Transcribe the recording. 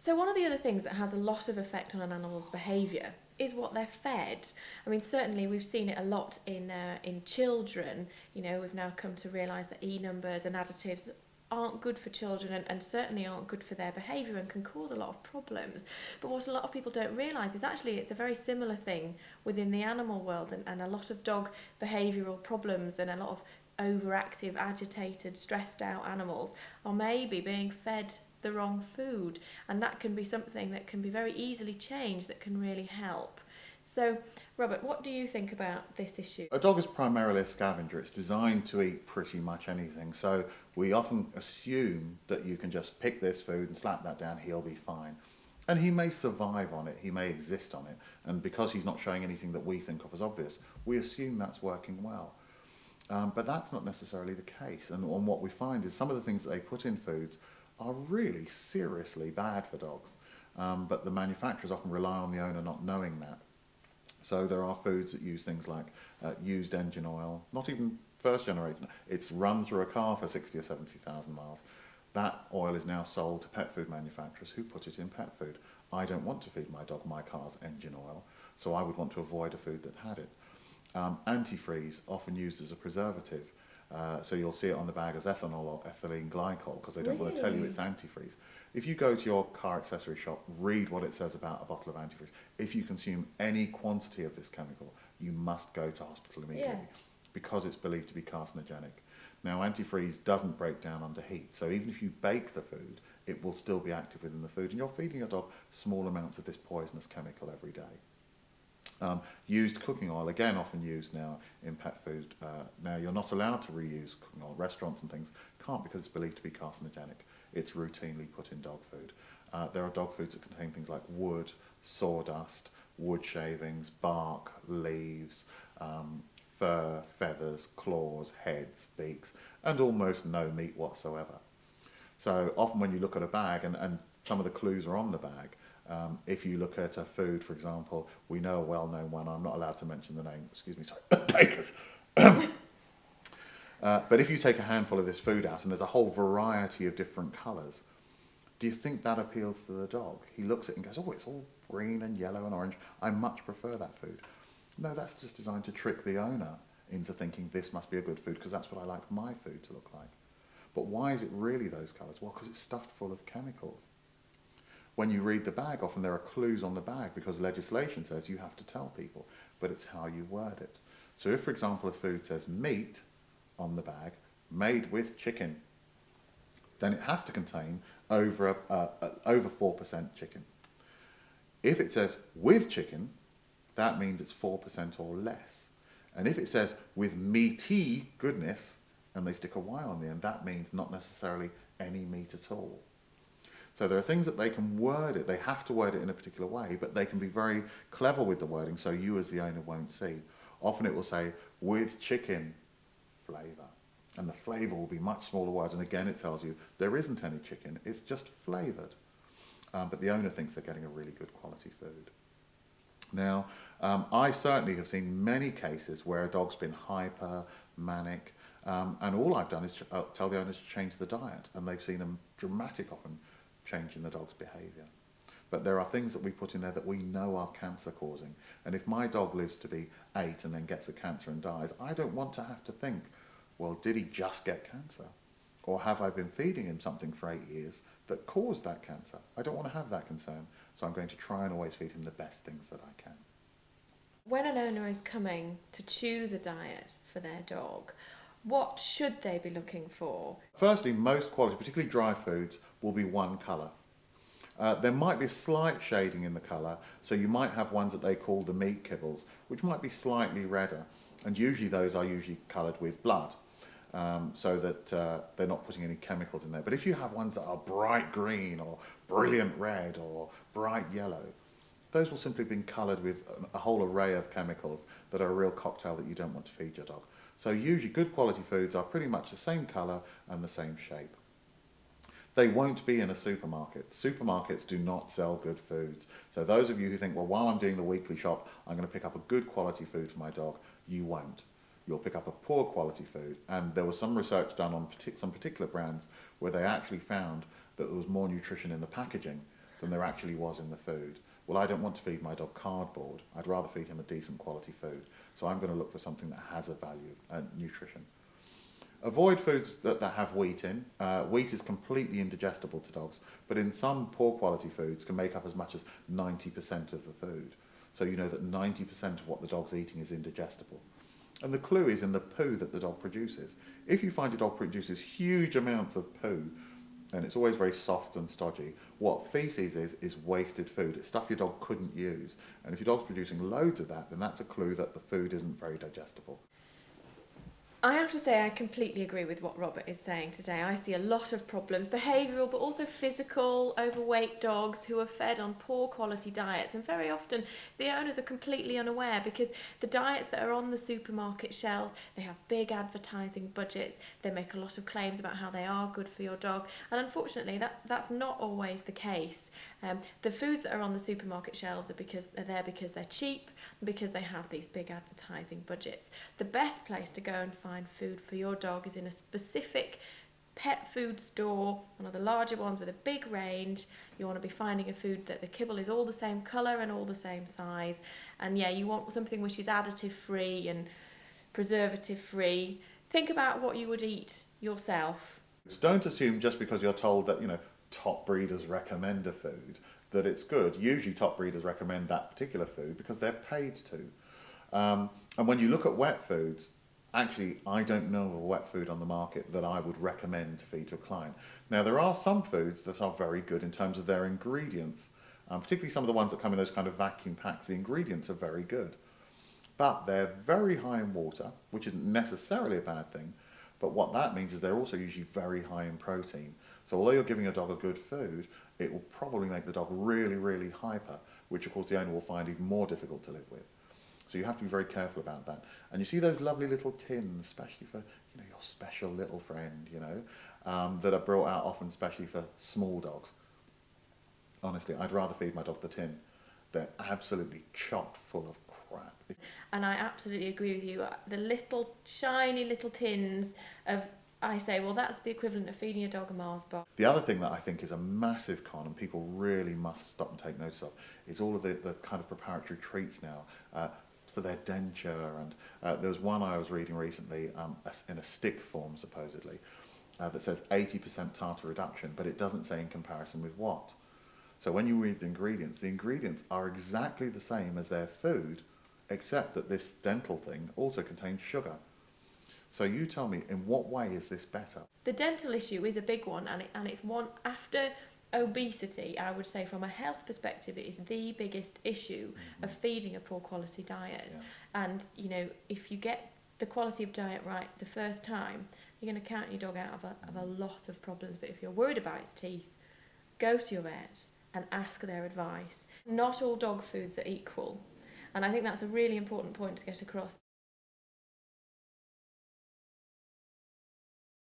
So one of the other things that has a lot of effect on an animal's behaviour is what they're fed. I mean, certainly we've seen it a lot in children. You know, we've now come to realise that numbers and additives aren't good for children, and certainly aren't good for their behaviour and can cause a lot of problems. But what a lot of people don't realise is actually it's a very similar thing within the animal world, and a lot of dog behavioural problems and a lot of overactive, agitated, stressed out animals are maybe being fed the wrong food, and that can be something that can be very easily changed, that can really help. So, Robert, what do you think about this issue? A dog is primarily a scavenger. It's designed to eat pretty much anything. So we often assume that you can just pick this food and slap that down, he'll be fine. And he may survive on it, he may exist on it. And because he's not showing anything that we think of as obvious, we assume that's working well. But that's not necessarily the case. And what we find is some of the things that they put in foods are really seriously bad for dogs. But the manufacturers often rely on the owner not knowing that. So there are foods that use things like used engine oil, not even first generation. It's run through a car for 60 or 70,000 miles. That oil is now sold to pet food manufacturers who put it in pet food. I don't want to feed my dog my car's engine oil, so I would want to avoid a food that had it. Antifreeze, often used as a preservative. So you'll see it on the bag as ethanol or ethylene glycol, because they don't want to tell you it's antifreeze. If you go to your car accessory shop, read what it says about a bottle of antifreeze. If you consume any quantity of this chemical, you must go to hospital immediately, because it's believed to be carcinogenic. Now, antifreeze doesn't break down under heat, so even if you bake the food, it will still be active within the food, and you're feeding your dog small amounts of this poisonous chemical every day. Used cooking oil, again often used now in pet food. Now you're not allowed to reuse cooking oil. Restaurants and things can't, because it's believed to be carcinogenic. It's routinely put in dog food. There are dog foods that contain things like wood, sawdust, wood shavings, bark, leaves, fur, feathers, claws, heads, beaks, and almost no meat whatsoever. So often when you look at a bag, and some of the clues are on the bag, if you look at a food, for example, we know a well-known one, I'm not allowed to mention the name, excuse me, sorry, bakers. But if you take a handful of this food out and there's a whole variety of different colours, do you think that appeals to the dog? He looks at it and goes, oh, it's all green and yellow and orange, I much prefer that food. No, that's just designed to trick the owner into thinking this must be a good food because that's what I like my food to look like. But why is it really those colours? Well, because it's stuffed full of chemicals. When you read the bag, often there are clues on the bag because legislation says you have to tell people, but it's how you word it. So if, for example, a food says meat on the bag, made with chicken, then it has to contain over 4% chicken. If it says with chicken, that means it's 4% or less. And if it says with meaty goodness, and they stick a Y on the end, that means not necessarily any meat at all. So there are things that they can word it, they have to word it in a particular way, but they can be very clever with the wording so you as the owner won't see. Often it will say, with chicken flavour. And the flavour will be much smaller words, and again it tells you there isn't any chicken, it's just flavoured. But the owner thinks they're getting a really good quality food. Now, I certainly have seen many cases where a dog's been hyper, manic, and all I've done is tell the owners to change the diet, and they've seen a dramatic often change in the dog's behaviour. But there are things that we put in there that we know are cancer causing, and if my dog lives to be 8 and then gets a cancer and dies, I don't want to have to think, well, did he just get cancer? Or have I been feeding him something for 8 years that caused that cancer? I don't want to have that concern, so I'm going to try and always feed him the best things that I can. When an owner is coming to choose a diet for their dog, what should they be looking for? Firstly, most quality, particularly dry foods, will be one colour. There might be a slight shading in the colour, so you might have ones that they call the meat kibbles, which might be slightly redder, and usually those are usually coloured with blood, so that they're not putting any chemicals in there. But if you have ones that are bright green or brilliant red or bright yellow, those will simply have been coloured with a whole array of chemicals that are a real cocktail that you don't want to feed your dog. So usually good quality foods are pretty much the same colour and the same shape. They won't be in a supermarket. Supermarkets do not sell good foods. So those of you who think, well, while I'm doing the weekly shop, I'm going to pick up a good quality food for my dog, you won't. You'll pick up a poor quality food. And there was some research done on some particular brands where they actually found that there was more nutrition in the packaging than there actually was in the food. Well, I don't want to feed my dog cardboard. I'd rather feed him a decent quality food. So I'm going to look for something that has a value and nutrition. Avoid foods that have wheat in. Wheat is completely indigestible to dogs, but in some poor quality foods can make up as much as 90% of the food. So you know that 90% of what the dog's eating is indigestible. And the clue is in the poo that the dog produces. If you find your dog produces huge amounts of poo, and it's always very soft and stodgy, what feces is wasted food. It's stuff your dog couldn't use. And if your dog's producing loads of that, then that's a clue that the food isn't very digestible. I have to say I completely agree with what Robert is saying today. I see a lot of problems, behavioural but also physical, overweight dogs who are fed on poor quality diets, and very often the owners are completely unaware because the diets that are on the supermarket shelves, they have big advertising budgets, they make a lot of claims about how they are good for your dog, and unfortunately that's not always the case. The foods that are on the supermarket shelves are there because they're cheap, because they have these big advertising budgets. The best place to go and find food for your dog is in a specific pet food store, one of the larger ones with a big range. You want to be finding a food that the kibble is all the same colour and all the same size, and yeah, you want something which is additive free and preservative free. Think about what you would eat yourself. Don't assume just because you're told that, top breeders recommend a food, that it's good. Usually top breeders recommend that particular food because they're paid to. And when you look at wet foods, actually I don't know of a wet food on the market that I would recommend to feed to a client. Now there are some foods that are very good in terms of their ingredients, particularly some of the ones that come in those kind of vacuum packs. The ingredients are very good, but they're very high in water, which isn't necessarily a bad thing. But what that means is they're also usually very high in protein. So although you're giving a dog a good food, it will probably make the dog really, really hyper, which of course the owner will find even more difficult to live with. So you have to be very careful about that. And you see those lovely little tins, especially for your special little friend, that are brought out often especially for small dogs. Honestly, I'd rather feed my dog the tin. They're absolutely chock full of crap. And I absolutely agree with you. The little shiny little tins of, I say, well, that's the equivalent of feeding a dog a Mars bar. The other thing that I think is a massive con, and people really must stop and take notice of, is all of the kind of preparatory treats now for their denture. And there was one I was reading recently in a stick form, supposedly, that says 80% tartar reduction, but it doesn't say in comparison with what. So when you read the ingredients are exactly the same as their food, except that this dental thing also contains sugar. So you tell me, in what way is this better? The dental issue is a big one, and it's one after obesity. I would say from a health perspective, it is the biggest issue of feeding a poor quality diet. Yeah. And if you get the quality of diet right the first time, you're going to count your dog out of a lot of problems. But if you're worried about its teeth, go to your vet and ask their advice. Not all dog foods are equal. And I think that's a really important point to get across.